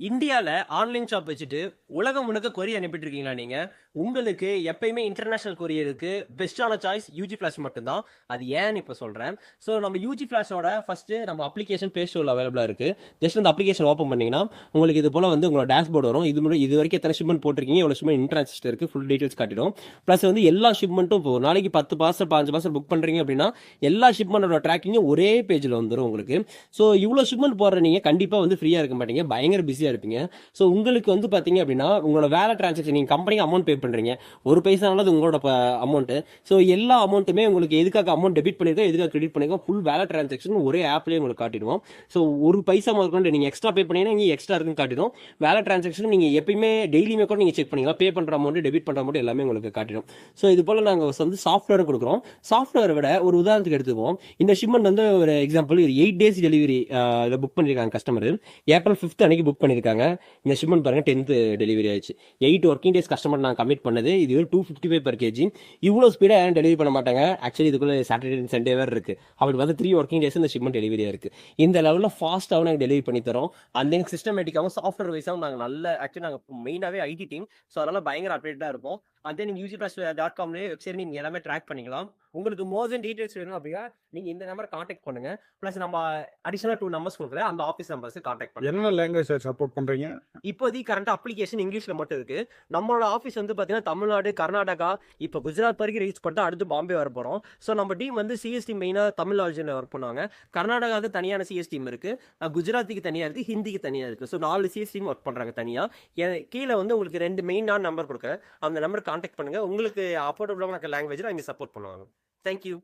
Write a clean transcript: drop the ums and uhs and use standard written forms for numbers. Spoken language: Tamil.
இந்தியால ஆன்லைன் ஷாப் வச்சுட்டு உலகம் முழுக்க கொரியர் அனுப்பிட்டு இருக்கீங்களா நீங்க? உங்களுக்கு எப்பயுமே இன்டர்நேஷனல் கொரியருக்கு பெஸ்ட்டான சாய்ஸ் யூஜி ஃபிளாஷ் மட்டும்தான். அது ஏன்னு இப்ப சொல்றேன். ஸோ நம்ம யூஜி ஃபிளாஷோட ஃபர்ஸ்ட்டு நம்ம அப்ளிகேஷன் Play Storeல அவைலபிளா இருக்கு. ஜஸ்ட் அந்த அப்ளிகேஷன் ஓப்பன் பண்ணீங்கன்னா, உங்களுக்கு இது போல வந்து உங்களோட டேஷ்போர்ட் வரும். இது வரைக்கும் எத்தனை ஷிப்மெண்ட் போட்டிருக்கீங்க, எவ்வளோ ஷிப்மெண்ட் இன் டிரான்சிட் இருக்கு, ஃபுல் டீடைல்ஸ் காட்டிடும். ப்ளஸ் வந்து எல்லா ஷிப்மெண்ட்டும் இப்போ ஒரு நாளைக்கு 10 பார்சல் 15 பார்சல் புக் பண்றீங்க அப்படின்னா, எல்லா ஷிப்மெண்டோட ட்ராக்கிங்கும் ஒரே பேஜில் வந்துடும் உங்களுக்கு. ஸோ இவ்வளோ ஷிப்மெண்ட் போடுற நீங்க கண்டிப்பா வந்து ஃப்ரீயா இருக்க மாட்டீங்க, பயங்கர பிஸியா இருப்பீங்க. ஸோ உங்களுக்கு வந்து பார்த்தீங்க அப்படின்னா உங்களோட வேலை டிரான்சாக்ஷன் நீங்கள் கம்பெனிக்கு அமௌண்ட் பே பண்ணுறீங்க, ஒரு பைசானாலும் அது உங்களோட அமௌண்ட்டு. ஸோ எல்லா அமௌண்ட்டுமே உங்களுக்கு எதுக்காக அமௌண்ட் டெபிட் பண்ணியிருக்கோம், எதுக்காக கிரெடிட் பண்ணியிருக்கோம், ஃபுல் வேலை டிரான்சாக்ஷன் ஒரே ஆப்லேயே உங்களுக்கு காட்டிடுவோம். ஸோ ஒரு பைசா முதற்கொண்டு நீங்கள் எக்ஸ்ட்ரா பே பண்ணீங்கன்னா இங்கே எக்ஸ்ட்ரா இருக்குன்னு காட்டிடும். வேலை டிரான்சாக்ஷன் நீங்கள் எப்பயுமே டெய்லியுமே கூட நீங்கள் செக் பண்ணிக்கலாம், பே பண்ணுற அமௌண்ட் டெபிட் பண்ணுற அமௌண்ட் எல்லாமே உங்களுக்கு காட்டிடும். ஸோ இது போல் நாங்கள் வந்து சாஃப்ட்வேர் கொடுக்குறோம். சாஃப்ட்வேரை விட ஒரு உதாரணத்துக்கு எடுத்துப்போம், இந்த ஷிப்மெண்ட் வந்து ஒரு எக்ஸாம்பிள் 8 days டெலிவரி இதை புக் பண்ணியிருக்காங்க கஸ்டமர். ஏப்ரல் 5th அன்னைக்கு புக் பண்ணியிருக்காங்க. இந்த ஷிப்மெண்ட் பாருங்க 10th டெலிவரி ஆயிடுச்சு. 8 ஒர்க்கிங் டேஸ் கஸ்டமர் நான் கமிட் பண்ணது. இது 255 per kg. இவ்வளோ ஸ்பீடாக யாரும் டெலிவரி பண்ண மாட்டாங்க. ஆக்சுவலி இதுக்குள்ள சாட்டர்டே சண்டே வேறு இருக்கு. அப்படி வந்து 3 ஒர்க்கிங் டேஸ் இந்த ஷிப்மெண்ட் டெலிவரியாக இருக்கு. இந்த லெவலில் ஃபாஸ்ட்டாகவும் நாங்கள் டெலிவரி பண்ணி தரோம். அந்த எனக்கு சிஸ்டமேட்டிக்காகவும் சாஃப்ட்வேர் வைஸாகவும் நாங்கள் நல்ல ஆக்சுவலி நாங்கள் மெயினாகவே ஐடி டீம். ஸோ அதனால் பயங்கர அப்டேட்டாக இருப்போம். அதே நீங்கள் ugplus.com வெப்சைட் நீங்கள் எல்லாமே ட்ராக் பண்ணிக்கலாம். உங்களுக்கு மோர் தென் டீடைல்ஸ் வேணும் அப்படின்னா நீங்கள் இந்த நம்பரை காண்டாக்ட் பண்ணுங்க. ப்ளஸ் நம்ம அடிஷனல் 2 நம்பர்ஸ் கொடுக்குறேன், அந்த ஆஃபீஸ் நம்பர்ஸ் காண்டாக்ட் பண்ணுங்க. என்ன லாங்குவேஜ் சப்போர்ட் பண்றீங்க? இப்போதைக்கு கரண்ட் அப்ளிகேஷன் இங்கிலீஷில் மட்டும் இருக்கு. நம்மளோட ஆஃபீஸ் வந்து பார்த்தீங்கன்னா தமிழ்நாடு, கர்நாடகா, இப்போ குஜராத் வரைக்கும் ரீச் பண்ணிட்டு அடுத்து பாம்பே வர போகிறோம். ஸோ நம்ம டீம் வந்து சிஎஸ் டீம் மெயினாக தமிழ் ஆரிஜினில் ஒர்க் பண்ணுவாங்க. கர்நாடகாவுக்கு தனியான சிஎஸ் டீம் இருக்குது, குஜராத்துக்கு தனியாக இருக்குது, ஹிந்திக்கு தனியாக இருக்குது. ஸோ 4 சிஎஸ் டீம் ஒர்க் பண்ணுறாங்க தனியாக. கீழே வந்து உங்களுக்கு 2 மெயினான நம்பர் கொடுக்குறேன், அந்த நம்பர் காண்டாக்ட் பண்ணுங்கள். உங்களுக்கு அஃபோர்டபுளான லாங்குவேஜில் அவங்க சப்போர்ட் பண்ணுவாங்க. தேங்க்யூ.